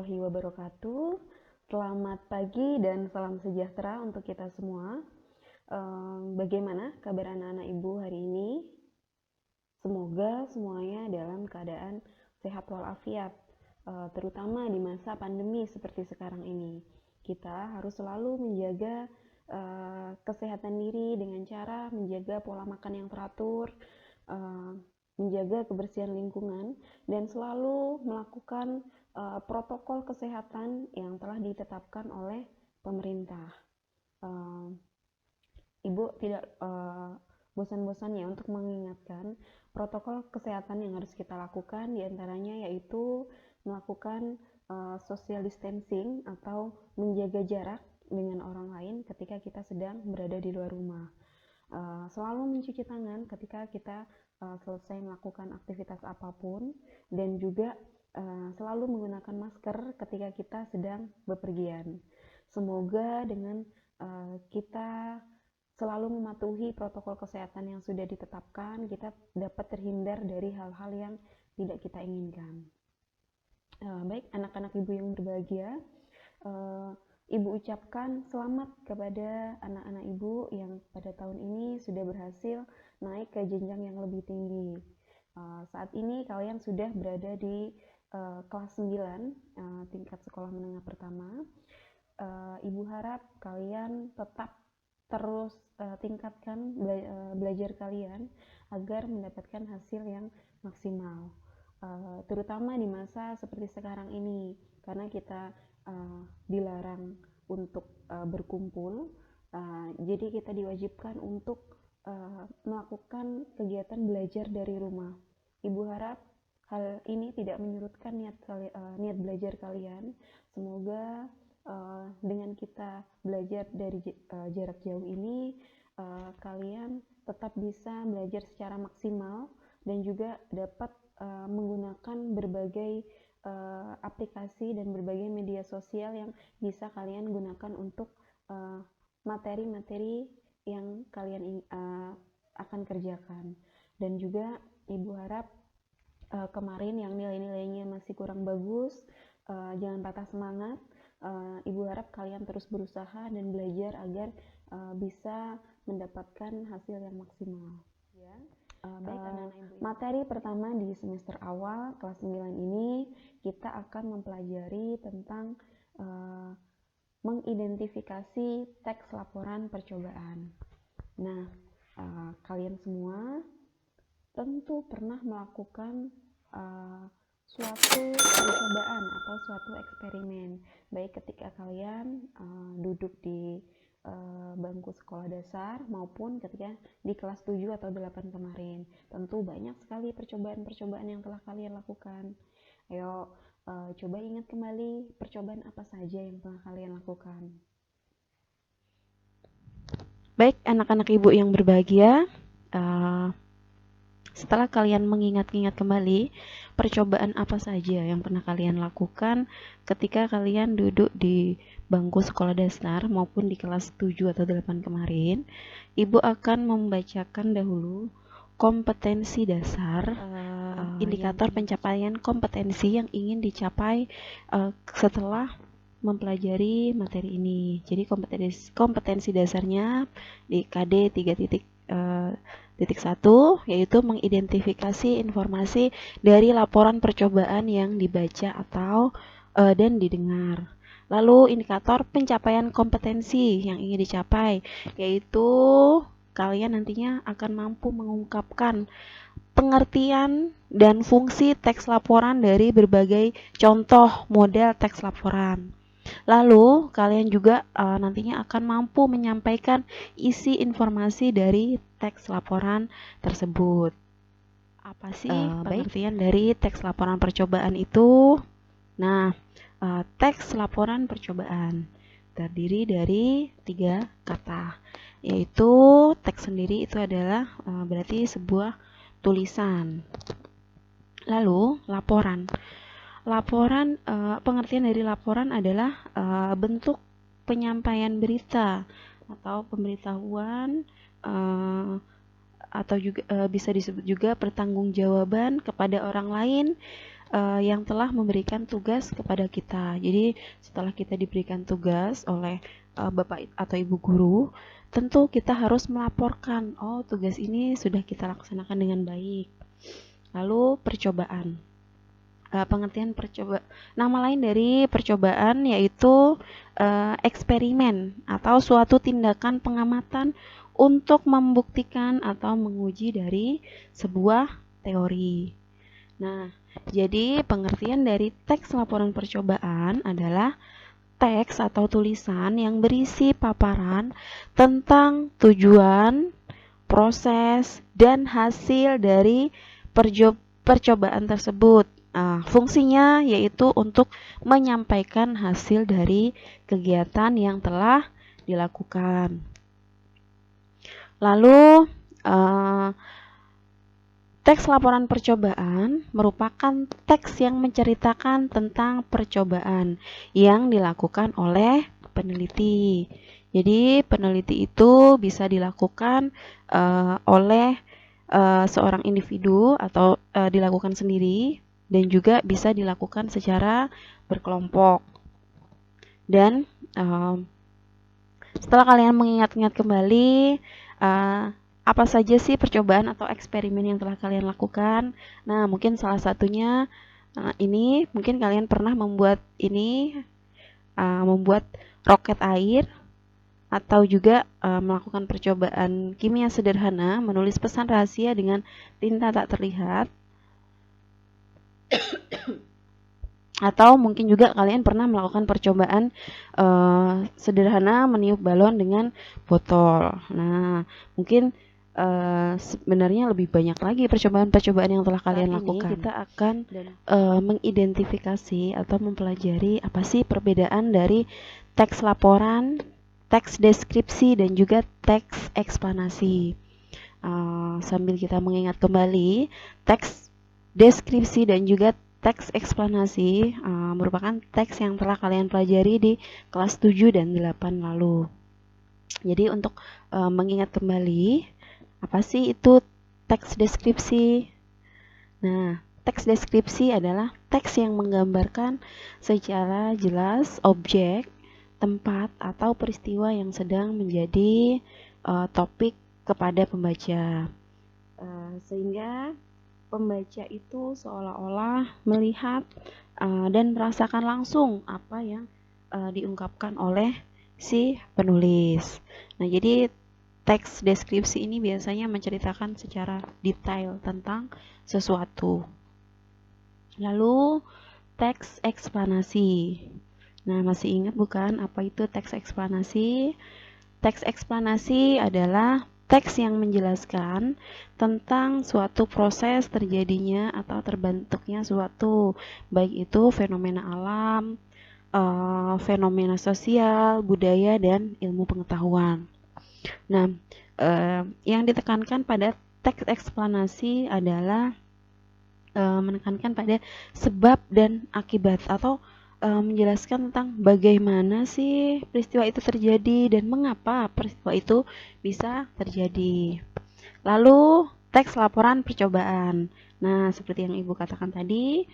warahmatullahi wabarakatuh. Selamat pagi dan salam sejahtera untuk kita semua. Bagaimana kabar anak-anak ibu hari ini? Semoga semuanya dalam keadaan sehat walafiat, terutama di masa pandemi seperti sekarang ini. Kita harus selalu menjaga kesehatan diri dengan cara menjaga pola makan yang teratur, menjaga kebersihan lingkungan, dan selalu melakukan protokol kesehatan yang telah ditetapkan oleh pemerintah. Ibu tidak bosan-bosannya untuk mengingatkan protokol kesehatan yang harus kita lakukan, diantaranya yaitu melakukan social distancing atau menjaga jarak dengan orang lain ketika kita sedang berada di luar rumah. Selalu mencuci tangan ketika kita selesai melakukan aktivitas apapun, dan juga selalu menggunakan masker ketika kita sedang bepergian. Semoga dengan kita selalu mematuhi protokol kesehatan yang sudah ditetapkan, kita dapat terhindar dari hal-hal yang tidak kita inginkan. Baik, anak-anak ibu yang berbahagia, Ibu ucapkan selamat kepada anak-anak ibu yang pada tahun ini sudah berhasil naik ke jenjang yang lebih tinggi. Saat ini kalian sudah berada di kelas 9, tingkat sekolah menengah pertama. Ibu harap kalian tetap terus tingkatkan belajar kalian agar mendapatkan hasil yang maksimal, terutama di masa seperti sekarang ini, karena kita dilarang untuk berkumpul, jadi kita diwajibkan untuk melakukan kegiatan belajar dari rumah. Ibu harap hal ini tidak menyurutkan niat belajar kalian. Semoga dengan kita belajar dari jarak jauh ini, kalian tetap bisa belajar secara maksimal dan juga dapat menggunakan berbagai aplikasi dan berbagai media sosial yang bisa kalian gunakan untuk materi-materi yang kalian akan kerjakan. Dan juga ibu harap kemarin yang nilai-nilainya masih kurang bagus, jangan patah semangat. Ibu harap kalian terus berusaha dan belajar agar bisa mendapatkan hasil yang maksimal. Materi pertama di semester awal kelas 9 ini kita akan mempelajari tentang mengidentifikasi teks laporan percobaan. Nah, kalian semua tentu pernah melakukan suatu percobaan atau suatu eksperimen, baik ketika kalian duduk di bangku sekolah dasar maupun ketika di kelas 7 atau 8 kemarin. Tentu banyak sekali percobaan-percobaan yang telah kalian lakukan. Ayo coba ingat kembali percobaan apa saja yang telah kalian lakukan. Baik, anak-anak ibu yang berbahagia, setelah kalian mengingat-ingat kembali percobaan apa saja yang pernah kalian lakukan ketika kalian duduk di bangku sekolah dasar maupun di kelas 7 atau 8 kemarin, ibu akan membacakan dahulu kompetensi dasar, indikator pencapaian kompetensi yang ingin dicapai setelah mempelajari materi ini. Jadi kompetensi dasarnya di KD 3.1 yaitu mengidentifikasi informasi dari laporan percobaan yang dibaca atau dan didengar. Lalu indikator pencapaian kompetensi yang ingin dicapai, yaitu kalian nantinya akan mampu mengungkapkan pengertian dan fungsi teks laporan dari berbagai contoh model teks laporan. Lalu kalian juga nantinya akan mampu menyampaikan isi informasi dari teks laporan tersebut. Apa sih pengertian dari teks laporan percobaan itu? Nah, teks laporan percobaan terdiri dari 3 kata, yaitu teks sendiri itu adalah berarti sebuah tulisan. Lalu laporan. Pengertian dari laporan adalah bentuk penyampaian berita atau pemberitahuan, atau juga bisa disebut juga pertanggungjawaban kepada orang lain yang telah memberikan tugas kepada kita. Jadi setelah kita diberikan tugas oleh Bapak atau Ibu guru, tentu kita harus melaporkan, oh tugas ini sudah kita laksanakan dengan baik. Lalu percobaan. Pengertian nama lain dari percobaan yaitu eksperimen atau suatu tindakan pengamatan untuk membuktikan atau menguji dari sebuah teori. Nah, jadi pengertian dari teks laporan percobaan adalah teks atau tulisan yang berisi paparan tentang tujuan, proses, dan hasil dari percobaan tersebut. Fungsinya yaitu untuk menyampaikan hasil dari kegiatan yang telah dilakukan. Lalu, teks laporan percobaan merupakan teks yang menceritakan tentang percobaan yang dilakukan oleh peneliti. Jadi, peneliti itu bisa dilakukan oleh seorang individu atau dilakukan sendiri, dan juga bisa dilakukan secara berkelompok. Dan setelah kalian mengingat-ingat kembali apa saja sih percobaan atau eksperimen yang telah kalian lakukan, nah mungkin salah satunya ini mungkin kalian pernah membuat membuat roket air, atau juga melakukan percobaan kimia sederhana, menulis pesan rahasia dengan tinta tak terlihat. Atau mungkin juga kalian pernah melakukan percobaan sederhana meniup balon dengan botol. Nah, mungkin sebenarnya lebih banyak lagi percobaan-percobaan yang telah kalian lakukan. Kita akan mengidentifikasi atau mempelajari apa sih perbedaan dari teks laporan, teks deskripsi, dan juga teks eksplanasi. Sambil kita mengingat kembali, teks deskripsi dan juga teks eksplanasi merupakan teks yang telah kalian pelajari di kelas 7 dan 8 lalu. Jadi untuk mengingat kembali, apa sih itu teks deskripsi? Nah, teks deskripsi adalah teks yang menggambarkan secara jelas objek, tempat, atau peristiwa yang sedang menjadi topik kepada pembaca. Sehingga pembaca itu seolah-olah melihat dan merasakan langsung apa yang diungkapkan oleh si penulis. Nah, jadi teks deskripsi ini biasanya menceritakan secara detail tentang sesuatu. Lalu, teks eksplanasi. Nah, masih ingat bukan apa itu teks eksplanasi? Teks eksplanasi adalah teks yang menjelaskan tentang suatu proses terjadinya atau terbentuknya suatu, baik itu fenomena alam, fenomena sosial, budaya, dan ilmu pengetahuan. Nah, yang ditekankan pada teks eksplanasi adalah menekankan pada sebab dan akibat, atau menjelaskan tentang bagaimana sih peristiwa itu terjadi dan mengapa peristiwa itu bisa terjadi. Lalu, teks laporan percobaan. Nah, seperti yang Ibu katakan tadi,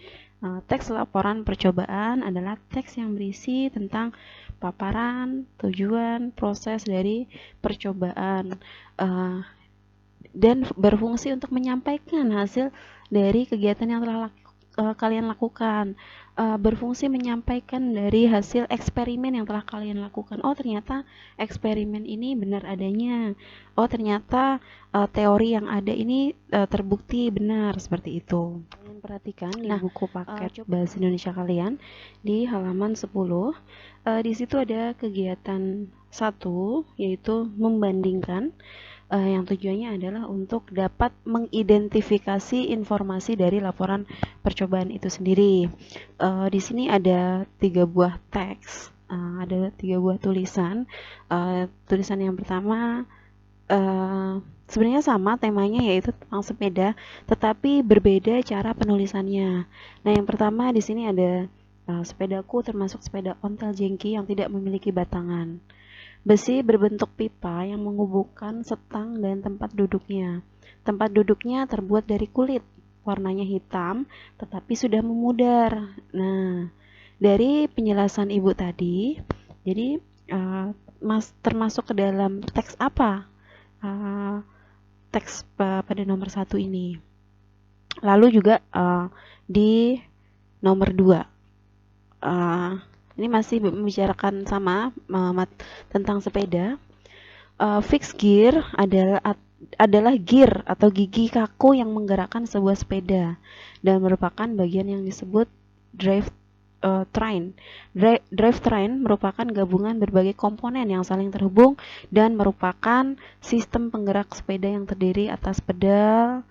teks laporan percobaan adalah teks yang berisi tentang paparan, tujuan, proses dari percobaan, dan berfungsi untuk menyampaikan hasil dari kegiatan yang telah kalian lakukan, berfungsi menyampaikan dari hasil eksperimen yang telah kalian lakukan. Oh, ternyata eksperimen ini benar adanya. Oh, ternyata teori yang ada ini terbukti benar, seperti itu. Kalian perhatikan di buku paket bahasa Indonesia kalian di halaman 10. Di situ ada kegiatan 1, yaitu membandingkan. Yang tujuannya adalah untuk dapat mengidentifikasi informasi dari laporan percobaan itu sendiri. Di sini ada 3 buah teks, ada 3 buah tulisan. Tulisan yang pertama sebenarnya sama temanya, yaitu tentang sepeda, tetapi berbeda cara penulisannya. Nah, yang pertama di sini ada sepedaku termasuk sepeda ontel jengki yang tidak memiliki batangan. Besi berbentuk pipa yang menghubungkan setang dan tempat duduknya. Tempat duduknya terbuat dari kulit. warnanya hitam tetapi sudah memudar. Nah, dari penjelasan Ibu tadi, jadi termasuk ke dalam teks apa? Teks pada nomor 1 ini. Lalu juga di nomor 2. Ini masih membicarakan sama tentang sepeda. Fixed gear adalah gear atau gigi kaku yang menggerakkan sebuah sepeda dan merupakan bagian yang disebut drivetrain. Drivetrain merupakan gabungan berbagai komponen yang saling terhubung dan merupakan sistem penggerak sepeda yang terdiri atas pedal,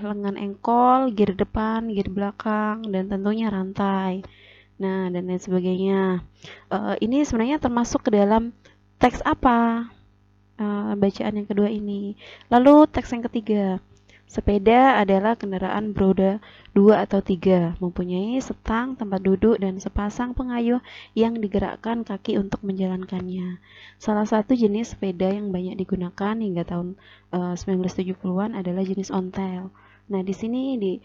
lengan engkol, gear depan, gear belakang, dan tentunya rantai. Nah, dan lain sebagainya. Ini sebenarnya termasuk ke dalam teks apa? Bacaan yang kedua ini. Lalu teks yang ketiga. Sepeda adalah kendaraan beroda 2 atau 3, mempunyai setang, tempat duduk, dan sepasang pengayuh yang digerakkan kaki untuk menjalankannya. Salah satu jenis sepeda yang banyak digunakan hingga tahun 1970-an adalah jenis ontel. Nah, di sini di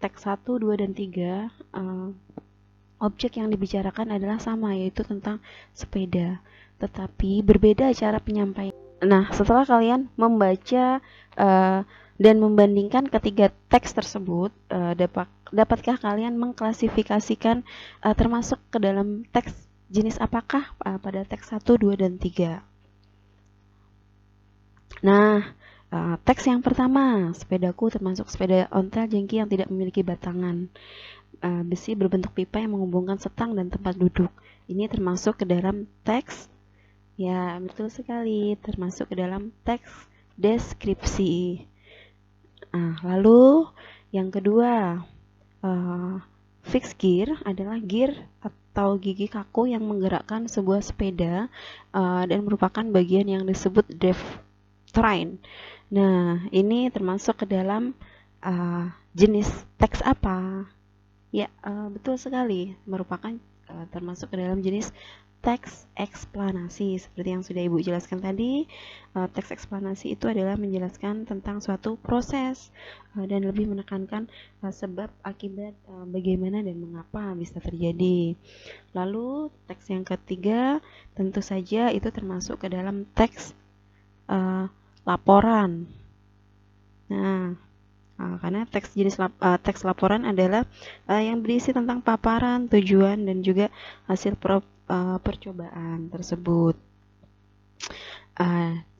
teks 1, 2, dan 3 objek yang dibicarakan adalah sama, yaitu tentang sepeda, tetapi berbeda cara penyampaian. Nah, setelah kalian membaca dan membandingkan ketiga teks tersebut, dapatkah kalian mengklasifikasikan termasuk ke dalam teks jenis apakah pada teks 1, 2, dan 3? Nah, teks yang pertama, sepedaku termasuk sepeda ontel jengki yang tidak memiliki batangan. Besi berbentuk pipa yang menghubungkan setang dan tempat duduk. Ini termasuk ke dalam teks, ya betul sekali, termasuk ke dalam teks deskripsi. Lalu yang kedua, fixed gear adalah gear atau gigi kaku yang menggerakkan sebuah sepeda dan merupakan bagian yang disebut drivetrain. Nah, ini termasuk ke dalam jenis teks apa? Ya, betul sekali, merupakan termasuk ke dalam jenis teks eksplanasi. Seperti yang sudah Ibu jelaskan tadi, teks eksplanasi itu adalah menjelaskan tentang suatu proses dan lebih menekankan sebab akibat bagaimana dan mengapa bisa terjadi. Lalu teks yang ketiga tentu saja itu termasuk ke dalam teks laporan. Nah, karena teks jenis teks laporan adalah yang berisi tentang paparan, tujuan, dan juga hasil percobaan tersebut.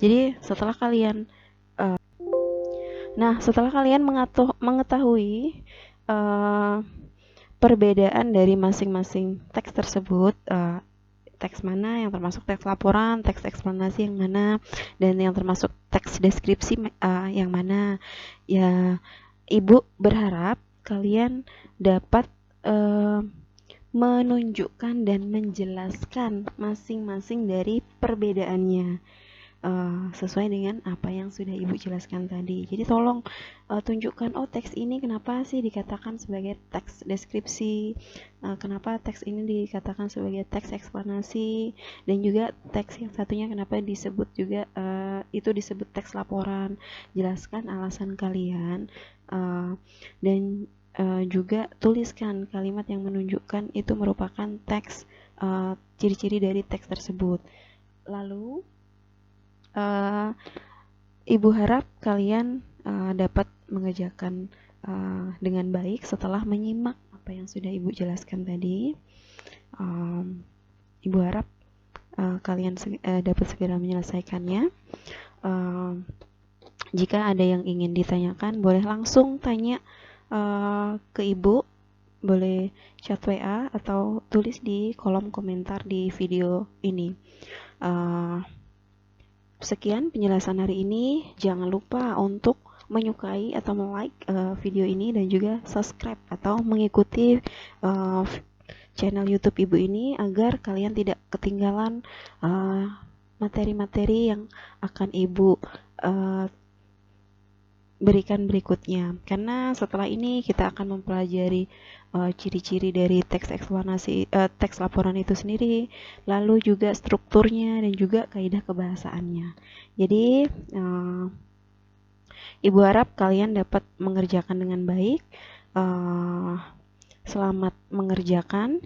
Jadi setelah kalian mengetahui perbedaan dari masing-masing teks tersebut, teks mana yang termasuk teks laporan, teks eksplanasi yang mana, dan yang termasuk teks deskripsi yang mana, ya Ibu berharap kalian dapat menunjukkan dan menjelaskan masing-masing dari perbedaannya sesuai dengan apa yang sudah Ibu jelaskan tadi. Jadi tolong tunjukkan, teks ini kenapa sih dikatakan sebagai teks deskripsi, kenapa teks ini dikatakan sebagai teks eksplanasi, dan juga teks yang satunya kenapa disebut juga itu disebut teks laporan. Jelaskan alasan kalian dan juga tuliskan kalimat yang menunjukkan itu merupakan teks, ciri-ciri dari teks tersebut. Lalu Ibu harap kalian dapat mengerjakan dengan baik setelah menyimak apa yang sudah Ibu jelaskan tadi. Ibu harap kalian dapat segera menyelesaikannya. Jika ada yang ingin ditanyakan, boleh langsung tanya ke Ibu, boleh chat WA atau tulis di kolom komentar di video ini. Sekian penjelasan hari ini. Jangan lupa untuk menyukai atau like video ini dan juga subscribe atau mengikuti channel YouTube Ibu ini agar kalian tidak ketinggalan materi-materi yang akan Ibu berikan berikutnya. Karena setelah ini kita akan mempelajari ciri-ciri dari teks eksplanasi, teks laporan itu sendiri, lalu juga strukturnya dan juga kaidah kebahasaannya. Jadi Ibu harap kalian dapat mengerjakan dengan baik. Selamat mengerjakan.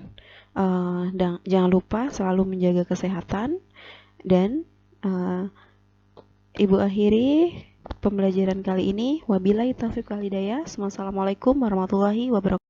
Dan jangan lupa selalu menjaga kesehatan. Dan Ibu akhiri pembelajaran kali ini. Wabillahi taufiq wal hidayah. Wassalamualaikum warahmatullahi wabarakatuh.